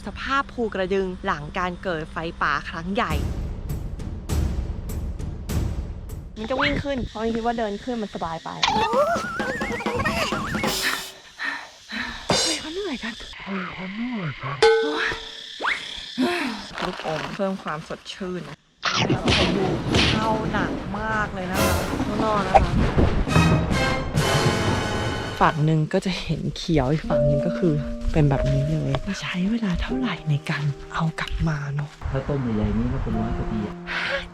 สภาพภูกระดึงหลังการเกิดไฟป่าครั้งใหญ่มันจะวิ่งขึ้นเพราะคิดว่าเดินขึ้นมันสบายไปเขาเหนื่อยกันลูกอมเพิ่มความสดชื่นพายุเข้าหนักมากเลยนะคะนอนนะคะฝั่งหนึ่งก็จะเห็นเขียวอีกฝั่งหนึ่งก็คือเป็นแบบนี้เลยใช้เวลาเท่าไหร่ในการเอากลับมาเนาะถ้าต้นใหญ่ๆนี้ก็เป็น100 กว่าปี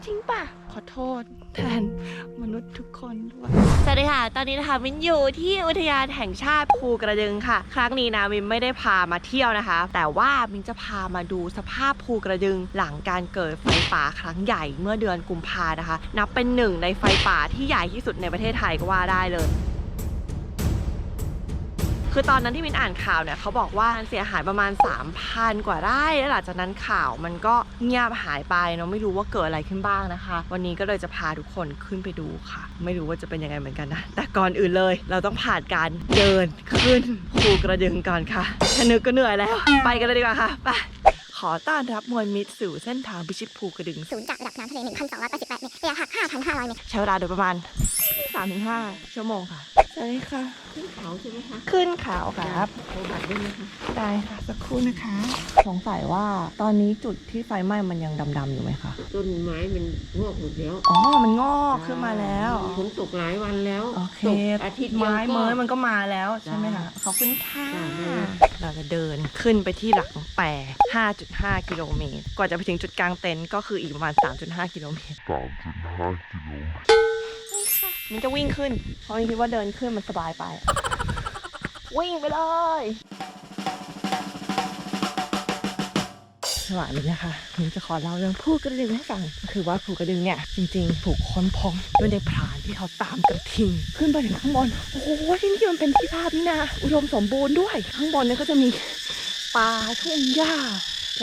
จริงป่ะขอโทษแทนมนุษย์ทุกคนด้วยสวัสดีค่ะตอนนี้นะคะมินอยู่ที่อุทยานแห่งชาติภูกระดึงค่ะครั้งนี้นะมินไม่ได้พามาเที่ยวนะคะแต่ว่ามินจะพามาดูสภาพภูกระดึงหลังการเกิดไฟป่าครั้งใหญ่เมื่อเดือนกุมภานะคะนับเป็นหนึ่งในไฟป่าที่ใหญ่ที่สุดในประเทศไทยก็ว่าได้เลยคือตอนนั้นที่มินอ่านข่าวเนี่ยเขาบอกว่าเสียหายประมาณ 3,000 กว่าไร่แล้วหลังจากนั้นข่าวมันก็เงียบหายไปเนาะไม่รู้ว่าเกิดอะไรขึ้นบ้างนะคะวันนี้ก็เลยจะพาทุกคนขึ้นไปดูค่ะไม่รู้ว่าจะเป็นยังไงเหมือนกันนะแต่ก่อนอื่นเลยเราต้องผ่านการเดินขึ้นภูกระดึงก่อนค่ะแค่นึกก็เหนื่อยแล้วไปกันเลยดีกว่าค่ะไปขอต้อนรับมวลมิตรสู่เส้นทางพิชิตภูกระดึงศูนย์จากระดับน้ำทะเล 1,288 เมตรระยะห่าง 5,500 เมตรใช้เวลาโดยประมาณ 3-5 ชั่วโมงค่ะสวัสดีค่ะขึ้นเขาใช่ไหมคะ ขึ้นเขาครับโทรบัตรได้ไหมคะได้ค่ะสักครู่นะคะสงสัยว่าตอนนี้จุดที่ไฟไหม้มันยังดำๆอยู่ไหมคะต้นไม้มันงอกหมดแล้วอ๋อมันงอกขึ้นมาแล้วฝนตกหลายวันแล้วโอเคตกอาทิตย์เดียวไม้เมยก็มันก็มาแล้วใช่ไหมคะขอบคุณค่ะ จ้ะ เราจะเดินขึ้นไปที่หลังแปร 5.5 กิโลเมตรกว่าจะไปถึงจุดกลางเต็นท์ก็คืออีกประมาณ 3.5 กิโลเมตรมันจะวิ่งขึ้นเพราะคิดว่าเดินขึ้นมันสบายไปวิ่งไปเลยสวัสดีนะคะผมจะขอเล่าเรื่องภูกระดึงให้ฟังก็คือว่าภูกระดึงเนี่ยจริงๆถูกค้นพบด้วยในพรานที่เขาตามกระทิงขึ้นไปถึงข้างบนโอ้โหที่นี่มันเป็นที่ราบนี่นะอุดมสมบูรณ์ด้วยข้างบนเนี่ยก็จะมีป่าทุ่งหญ้า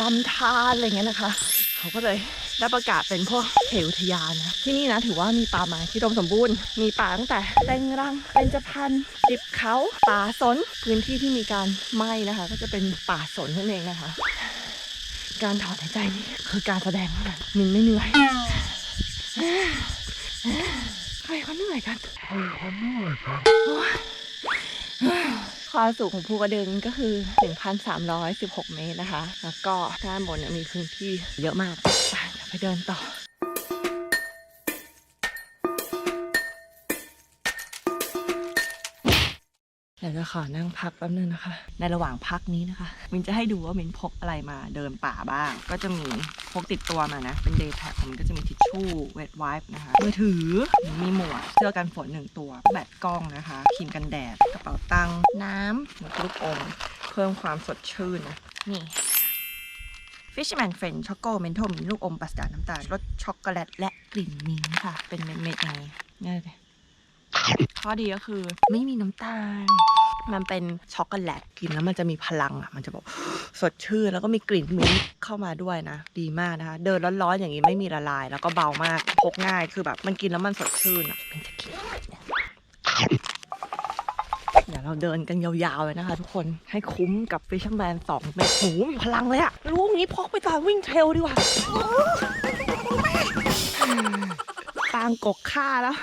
ลำธารอะไรเงี้ยนะคะเขาก็เลยได้ประกาศเป็นพวกเขตอุทยานนะที่นี่นะถือว่ามีป่าไม้ที่อุดมสมบูรณ์มีป่าตั้งแต่เต็งรังเบญจพรรณดิบเขาป่าสนพื้นที่ที่มีการไหม้นะคะก็จะเป็นป่าสนนั่นเองนะคะการถอนหายใจนี่คือการแสดงเท่านั้นมินไม่เหนื่อยใครเขาเหนื่อยกันความสูงของภูกระดึงก็คือ 1,316 เมตรนะคะแล้วก็ด้านบนมีพื้นที่เยอะมากไปเดินต่อเดี๋ยวจะขอนั่งพักแป๊บนึงนะคะในระหว่างพักนี้นะคะมินจะให้ดูว่ามินพกอะไรมาเดินป่าบ้างก็จะมีพกติดตัวมานะเป็นเดย์แพ็คของมินก็จะมีทิชชู่เวทไวป์นะคะมือถือมีหมวกเสื้อกันฝน1 ตัวแบตกล้องนะคะครีมกันแดดกระเป๋าตังค์น้ำลูกอมเพิ่มความสดชื่นนะนี่ Fisherman Friend ช็อกโกเมนทอลมีลูกอมปราศจากน้ำตาลรสช็อกโกแลตและกลิ่นมิ้นท์ค่ะเป็นเม็ดๆอย่างนี้ง่ายเลยข้อดีก็คือไม่มีน้ำตาลมันเป็นช็อกโกแลตกินแล้วมันจะมีพลังอ่ะมันจะแบบสดชื่นแล้วก็มีกลิ่นมิ้นท์เข้ามาด้วยนะดีมากนะคะเดินร้อนๆอย่างนี้ไม่มีละลายแล้วก็เบามากพกง่ายคือแบบมันกินแล้วมันสดชื่นอ่ะมันจะกินเดี๋ยวเราเดินกันยาวๆเลยนะคะทุกคนให้คุ้มกับ Fisherman 2 เม็ดโอ้โหมีพลังเลยอะรู้งี้พกไปตอนวิ่งเทรลดีกว่าปางกกค่าแล้ว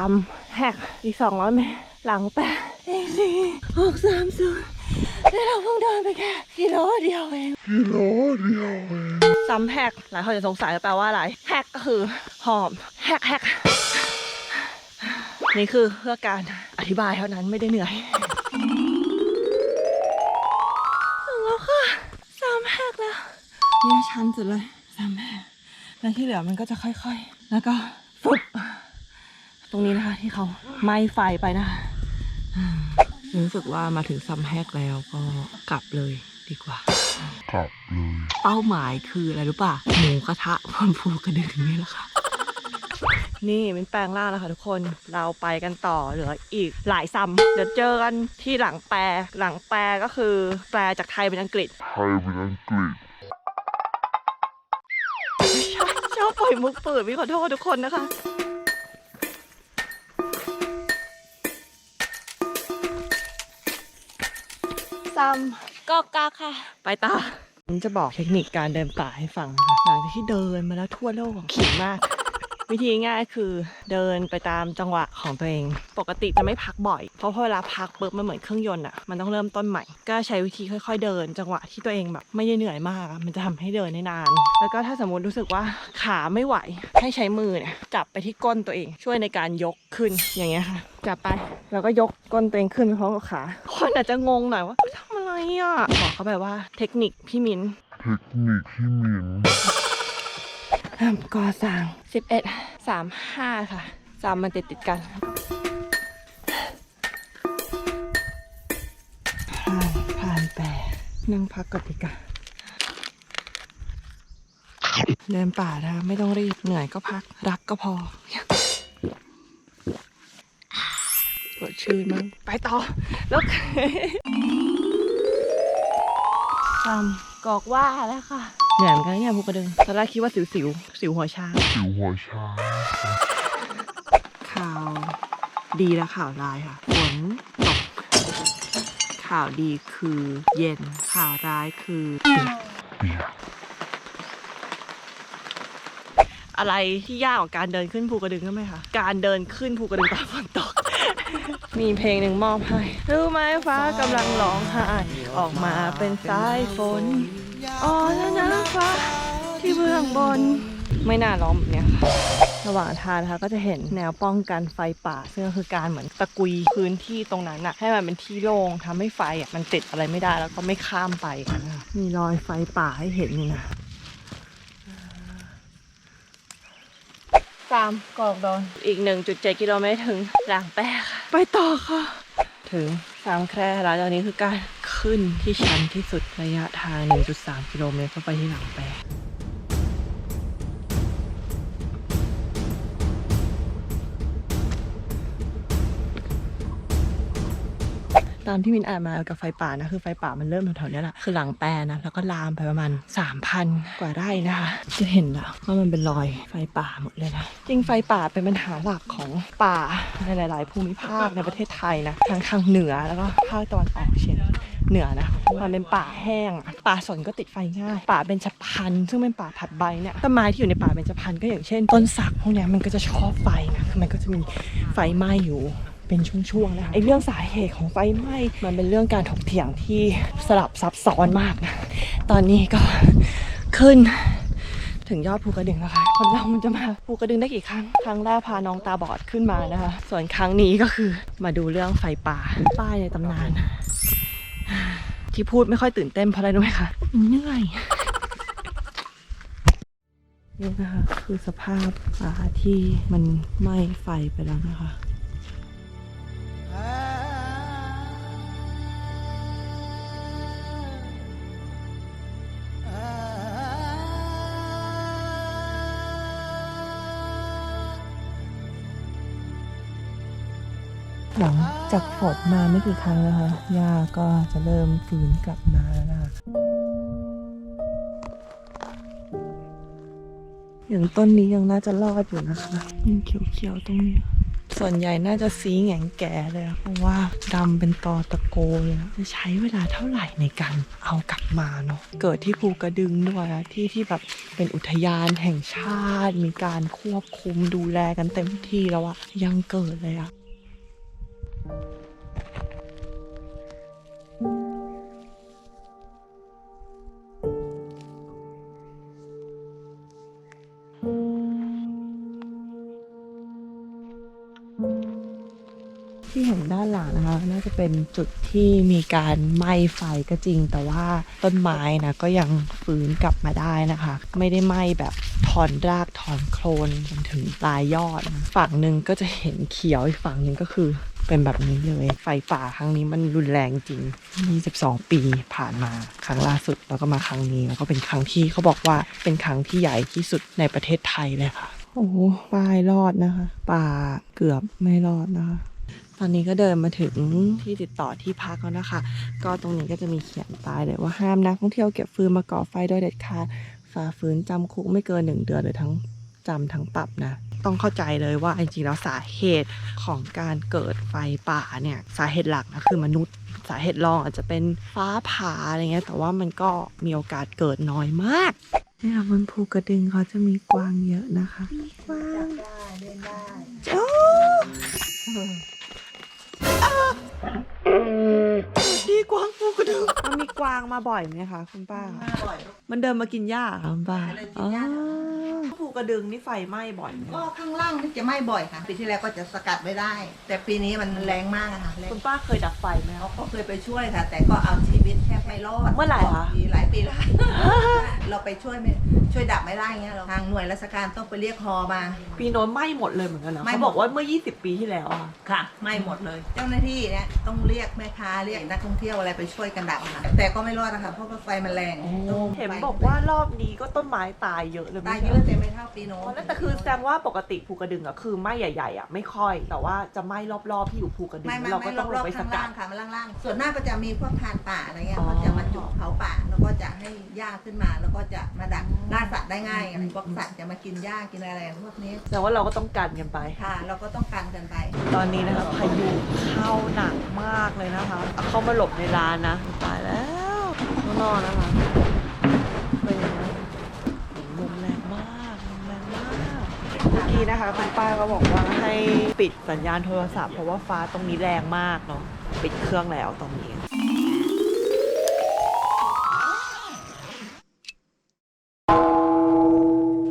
3 แหกอีก 200 เมตรหลัง8 4 6 3 0แล้วเราเพิ่งเดินไปแค่กิโลเดียวเอง3 แหกหลายคนจะสงสัยว่าแปลว่าอะไรแหกก็คือหอบแหกนี่คือเพื่อการอธิบายเท่านั้นไม่ได้เหนื่อยถึงแล้วค่ะ3 แหกแล้วนี่ชันสุดเลย3 แหกแล้วที่เหลือมันก็จะค่อยๆแล้วก็ฟึบตรงนี้นะคะที่เขาไหม้ไฟไปนะคะรู้สึกว่ามาถึงซัมแฮกแล้วก็กลับเลยดีกว่าเป้าหมายคืออะไรรู้ป่ะหมูกระทะบนภูกระดึงนี่แหละค่ะนี่เป็นแปลงร่างแล้วค่ะทุกคนเราไปกันต่อเหลืออีกหลายซัมเดี๋ยวเจอกันที่หลังแปรก็คือแปลจากไทยเป็นอังกฤษชอบปล่อยมุกปืนพี่ขอโทษทุกคนนะคะซัมก็กาค่ะไปต่อ ผมจะบอกเทคนิคการเดินป่าให้ฟังนะคะหลังจากที่เดินมาแล้วทั่วโลกขิงมาก วิธีง่ายคือเดินไปตามจังหวะของตัวเอง ปกติจะไม่พักบ่อย เพราะพอเวลาพักปุ๊บมันเหมือนเครื่องยนต์อ่ะ มันต้องเริ่มต้นใหม่ ก็ใช้วิธีค่อยๆเดินจังหวะที่ตัวเองแบบไม่ได้เหนื่อยมากมันจะทำให้เดินได้นาน แล้วก็ถ้าสมมติรู้สึกว่าขาไม่ไหวให้ใช้มือเนี่ยจับไปที่ก้นตัวเอง ช่วยในการยกขึ้นอย่างเงี้ยค่ะ จับไปแล้วก็ยกก้นตัวเองขึ้นไปพร้อมกับขา คนอาจจะงงหน่อยว่าทำอะไรอ่ะบอกเขาไปว่าเทคนิคพี่มิ้นก่อสร้าง11-3-5 ค่ะ3มันติดกันผ่านแปรนั่งพักก่อนดีกว่าเดินป่านะคะไม่ต้องรีบเหนื่อยก็พักรักก็พอสดชื่นมั้งไปต่อแล้วกอกว่าแล้วค่ะเหนื่อยเหมือนกันเนี่ยภูกระดึงตอนแรกคิดว่าสิวหัวช้างข่าวดีและข่าวร้ายค่ะฝนตกข่าวดีคือเย็นข่าวร้ายคือเปียกอะไรที่ยากกว่าการเดินขึ้นภูกระดึงใช่ไหมคะการเดินขึ้นภูกระดึงตอนฝนตก มีเพลงหนึ่งมอบให้รู้ไหมฟ้ากำลังร้องไห้ออกมาเป็นสายฝนอ๋อแล้วนะฟ้าที่เบื้องบนไม่น่าร้องแบบนี้ค่ะระหว่างทางนะคะก็จะเห็นแนวป้องกันไฟป่าซึ่งก็คือการเหมือนตะกุยพื้นที่ตรงนั้นน่ะให้มันเป็นที่โล่งทำให้ไฟมันติดอะไรไม่ได้แล้วก็ไม่ข้ามไปนะคะมีรอยไฟป่าให้เห็นอยู่นะ3 กอกดอนอีก 1.7 กิโลเมตรถึงหลังแป้ค่ะไปต่อค่ะถึง3 แคร่แล้วตอนนี้คือการขึ้นที่ชันที่สุดระยะทาง 1.3 กิโลเมตรเข้าไปที่หลังแป้ตามที่มินอ่านมากับไฟป่านะคือไฟป่ามันเริ่มแถวๆนี้แหละคือหลังแปรนะแล้วก็ลามไปประมาณ 3,000 กว่าไร่นะคะจะเห็นแล้วว่ามันเป็นรอยไฟป่าหมดเลยนะจริงไฟป่าเป็นปัญหาหลักของป่าในหลายๆภูมิภาคในประเทศไทยนะทั้งทางเหนือแล้วก็ภาคตะวันออกเฉียงเหนือนะมันเป็นป่าแห้งป่าสนก็ติดไฟง่ายป่าเบญจพรรณซึ่งเป็นป่าผัดใบเนี่ยต้นไม้ที่อยู่ในป่าเบญจพรรณก็อย่างเช่นต้นสักพวกนี้มันก็จะชอบไฟนะคือมันก็จะมีไฟไหม้อยู่เป็นช่วงๆนะคะไอ้เรื่องสาเหตุของไฟไหม้มันเป็นเรื่องการถกเถียงที่สลับซับซ้อนมากนะตอนนี้ก็ขึ้นถึงยอดภูกระดึงแล้วค่ะคนเรามันจะมาภูกระดึงได้กี่ครั้งครั้งแรกพาน้องตาบอดขึ้นมานะคะส่วนครั้งนี้ก็คือมาดูเรื่องไฟป่าป้ายในตำนานที่พูดไม่ค่อยตื่นเต้นเพราะอะไรรู้ไหมคะเหนื่อยนี่นะคะคือสภาพป่าที่มันไหม้ไฟไปแล้วนะคะหลังจากฝนมาไม่กี่ครั้งนะคะหญ้าก็จะเริ่มฟื้นกลับมาแล้วนะคะอย่างต้นนี้ยังน่าจะรอดอยู่นะคะยังเขียวๆตรงนี้ส่วนใหญ่น่าจะสีแหงแก่เลยเพราะว่าดำเป็นตอตะโกเลยจะใช้เวลาเท่าไหร่ในการเอากลับมาเนาะเกิดที่ภูกระดึงด้วยที่แบบเป็นอุทยานแห่งชาติมีการควบคุมดูแลกันเต็มที่แล้วอะยังเกิดเลยอะที่เห็นด้านหลังนะคะน่าจะเป็นจุดที่มีการไหม้ไฟก็จริงแต่ว่าต้นไม้นะก็ยังฟื้นกลับมาได้นะคะไม่ได้ไหม้แบบถอนรากถอนโคลนจนถึงปลายยอดฝั่งหนึ่งก็จะเห็นเขียวอีกฝั่งหนึ่งก็คือเป็นแบบนี้เลยไฟป่าครั้งนี้มันรุนแรงจริง22 ปีผ่านมาครั้งล่าสุดแล้วก็มาครั้งนี้แล้วก็เป็นครั้งที่เขาบอกว่าเป็นครั้งที่ใหญ่ที่สุดในประเทศไทยเลยค่ะโอ้โหป้ายรอดนะคะป่าเกือบไม่รอดนะคะตอนนี้ก็เดินมาถึงที่ติดต่อที่พักแล้วนะคะก็ตรงนี้ก็จะมีเขียนป้ายเลยว่าห้ามนักท่องเที่ยวเก็บฟืนมาก่อไฟโดยเด็ดขาดฝ่าฝืนจำคุกไม่เกิน1 เดือนหรือทั้งจำทั้งปรับนะต้องเข้าใจเลยว่าจริงๆแล้วสาเหตุของการเกิดไฟป่าเนี่ยสาเหตุหลักนะคือมนุษย์ สาเหตุรองอาจจะเป็นฟ้าผ่าอะไรเงี้ยแต่ว่ามันก็มีโอกาสเกิดน้อยมากเนี่ยบนภูกระดึงเขาจะมีกวางเยอะนะคะมีกวางเล่นได้โอ้ดีกวางภูกระดึงมันมีกวางมาบ่อยไหมคะคุณป้ามาบ่อยมันเดินมากินหญ้าค่ะคุณป้าภูกระดึงนี่ไฟไหม้บ่อยไหม ก็ข้างล่างนี่จะไหม้บ่อยค่ะปีที่แล้วก็จะสกัดไม่ได้ แต่ปีนี้มันแรงมากอะค่ะแรง คุณป้าเคยดับไฟไหมคะ เขาเคยไปช่วยค่ะ แต่ก็เอาชีวิตแทบไม่รอด เมื่อไหร่คะ หลายปีแล้ว เราไปช่วยดับไม่ได้เงี้ยทางหน่วยราชการต้องไปเรียกฮอมา ปีโน้นไหม้หมดเลยเหมือนกันนะ ไหม้หมด เขาบอกว่าเมื่อ 20 ปีที่แล้วอะ ค่ะไหม้หมดเลย เจ้าหน้าที่เนี่ยต้องเรียกแม่ค้าเรียกนักท่องเที่ยวอะไรไปช่วยกันดับค่ะแต่ก็ไม่รอดนะคะเพราะว่าไฟมันแรงต้อง เห็นบอกว่ารอบนี้ก็ต้นไม้ตายเยอะเลย ตาย ไม่ เย ใช่ อะแต่ไม่เท่าปีโน้ อ๋อ น แล้วแต่คือแสดงว่าปกติภูกระดึงอะคือไหม้ใหญ่ๆอะไม่ค่อย แต่ว่าจะไหม้รอบๆที่อยู่ภูกระดึง ไม่ เราก็ต้องล รง อบ ไป ๆ ส ข้าง กั ล่า ด งค่ะมันล่างๆส่วนมากก็จะมีพวกทานป่าอะไรเงี้ย อ๋อ เขาจะมาจุดเผาป่าแล้วก็จะให้หญ้าขึ้นมาแล้วก็จะมาดักล่าสัตว์ได้ง่ายพวกสัตว์จะมากินหญ้ากินอะไรพวกนี้ แสดงว่าเราก็ต้องกันกันไป ค่ะ เราก็ต้องกันกันไป ตอนนี้นะคะพายุเข้าหนักมากเลยนะคะเอาเข้ามาหลบในร้านนะตายแล้วข้างนอกนะคะเป็นยังไงลมแรงมากลมแรงมากเมื่อกี้นะคะคุณป้าก็บอกว่าให้ปิดสัญญาณโทรศัพท์เพราะว่าฟ้าตรงนี้แรงมากเนาะปิดเครื่องแล้วตรงนี้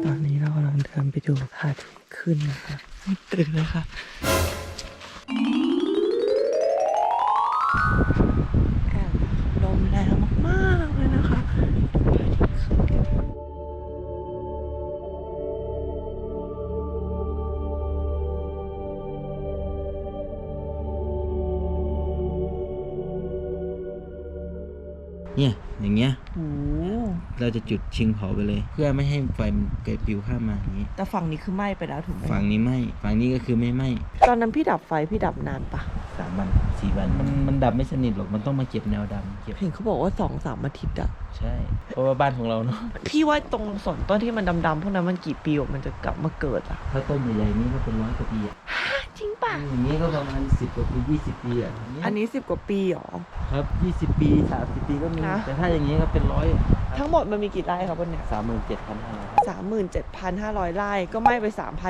ตอนนี้เรากำลังเดินไปดูพระอาทิตย์ขึ้นนะคะตื่นเลยค่ะแอบลมแรงมากๆเลยนะคะพระอาทิตย์ขึ้นเนี่ยอย่างเงี้ย โอ้ เราจะจุดชิงเผาไปเลย เพื่อไม่ให้ไฟมันเกิดปลิวข้ามมาอย่างนี้ แต่ฝั่งนี้คือไหม้ไปแล้วถูกไหม ฝั่งนี้ไหม้ฝั่งนี้ก็คือไม่ไหม้ ตอนนั้นพี่ดับไฟพี่ดับนานปะ 3 วัน 4 วันมันดับไม่สนิทหรอกมันต้องมาเก็บแนวดำเก็บ เห็นเขาบอกว่า2-3 อาทิตย์อะ ใช่ เพราะว่าบ้านของเราเนาะ พี่ว่าตรงส่วนต้นที่มันดำๆพวกนั้นมันกี่ปีกว่ามันจะกลับมาเกิดอะ ถ้าต้นใหญ่ๆนี่ก็เป็น100 กว่าปีอะ จริงปะ อย่างนี้ก็ประมาณ10 กว่าปี 20 ปีอ่ะ อันนี้10 กว่าปีหรอ ครับ20 ปี 30 ปีก็มี นะ แต่ถ้าอย่างนี้ก็เป็น100 ทั้งหมดมันมีกี่ไร่ครับบนเนี่ย 37,500 37,500 ไร่ ก็ไหม้ไป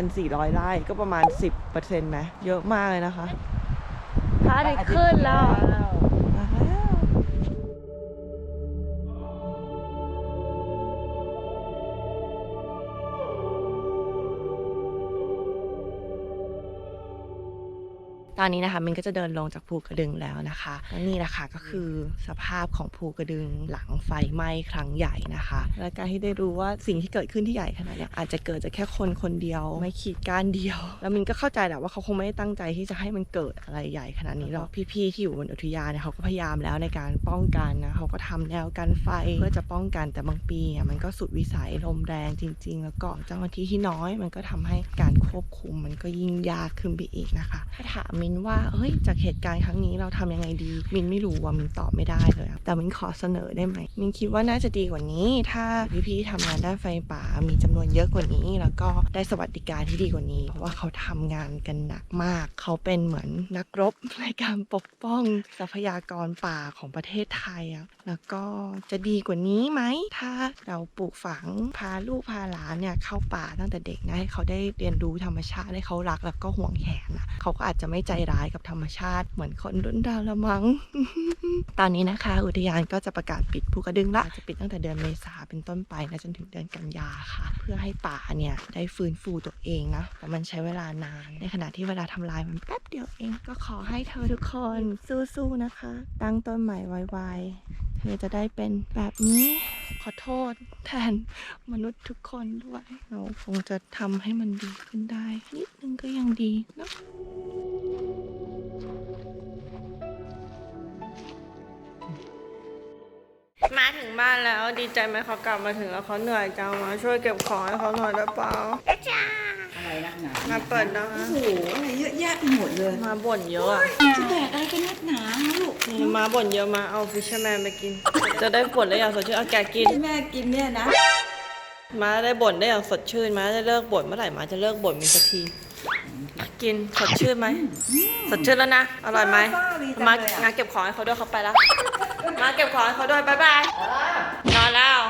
3,400 ไร่ ก็ประมาณ 10%ไหมเยอะมากเลยนะคะพระอาทิตย์ขึ้นแล้วมาแล้ว ตอนนี้นะคะมันก็จะเดินลงจากภูกระดึงแล้วนะคะและนี่แหละค่ะก็คือสภาพของภูกระดึงหลังไฟไหม้ครั้งใหญ่นะคะและการที่ได้รู้ว่าสิ่งที่เกิดขึ้นที่ใหญ่ขนาดนี้อาจจะเกิดจากแค่คนคนเดียวไม่ขีดการเดียวแล้วมินก็เข้าใจแหละว่าเขาคงไม่ได้ตั้งใจที่จะให้มันเกิดอะไรใหญ่ขนาดนี้หรอกพี่ๆที่อยู่บนอุทยานเนี่ยเขาก็พยายามแล้วในการป้องกันนะเขาก็ทำแนวกันไฟเพื่อจะป้องกันแต่บางปีมันก็สุดวิสัยลมแรงจริงๆแล้วก็เจ้าหน้าที่ที่น้อยมันก็ทำให้การควบคุมมันก็ยิ่งยากขึ้นไปอีกนะคะถ้าถามมินว่าเฮ้ยจากเหตุการณ์ครั้งนี้เราทำยังไงดีมินไม่รู้ว่ามินตอบไม่ได้เลยแต่มินขอเสนอได้ไหมมินคิดว่าน่าจะดีกว่านี้ถ้าพี่ๆทำงานด้านไฟป่ามีจำนวนเยอะกว่านี้แล้วก็ได้สวัสดิการที่ดีกว่านี้เพราะว่าเขาทำงานกันหนักมากเขาเป็นเหมือนนักรบในการปกป้องทรัพยากรป่าของประเทศไทยอะแล้วก็จะดีกว่านี้ไหมถ้าเราปลูกฝังพาลูกพาหลานเนี่ยเข้าป่าตั้งแต่เด็กนะให้เขาได้เรียนรู้ธรรมชาติให้เขารักแล้วก็ห่วงแหนนะเขาก็อาจจะไม่ใจร้ายกับธรรมชาติเหมือนคนรุ่นดาวละมั้ง ตอนนี้นะคะอุทยานก็จะประกาศปิดภูกระดึงละจะปิดตั้งแต่เดือนเมษาเป็นต้นไปนะจนถึงเดือนกันยาค่ะ เพื่อให้ป่าเนี่ยได้ฟื้นฟูตัวเองนะแต่มันใช้เวลานานในขณะที่เวลาทำลายมันแป๊บเดียวเองก็ขอให้เธอทุกคนสู้ๆนะคะ ตั้งต้นใหม่ไวๆเธอจะได้เป็นแบบนี้ขอโทษแทนมนุษย์ทุกคนด้วยเราคงจะทำให้มันดีขึ้นได้นิดนึงก็ยังดีเนาะ มาถึงบ้านแล้วดีใจไหมเขากลับมาถึงแล้วเขาเหนื่อยจังมาช่วยเก็บของให้เขาหน่อยได้เปล่า อะไรนักหนา มาเปิดนะ โอ้โหอะไรเยอะแยะไปหมดเลย มาบ่นเยอะอะ จะแบกอะไรกันนักหนาลูก นี่มาบ่นเยอะมาเอาฟิชเชอร์แมนไปกิน จะได้บ่นได้อย่างสดชื่นเอาแกกิน ที่แม่กินเนี่ยนะ มาได้บ่นได้อย่างสดชื่นมาได้เลิกบ่นเมื่อไหร่มาจะเลิกบ่นมีสักที กินสดชื่นไหมสดชื่นแล้วนะอร่อยไหม ดีจัง มา เลยอะ งานเก็บของให้เขาด้วยเขาไปแล้วมาเก็บของให้เขาด้วยบ๊ายบายนอนแล้ว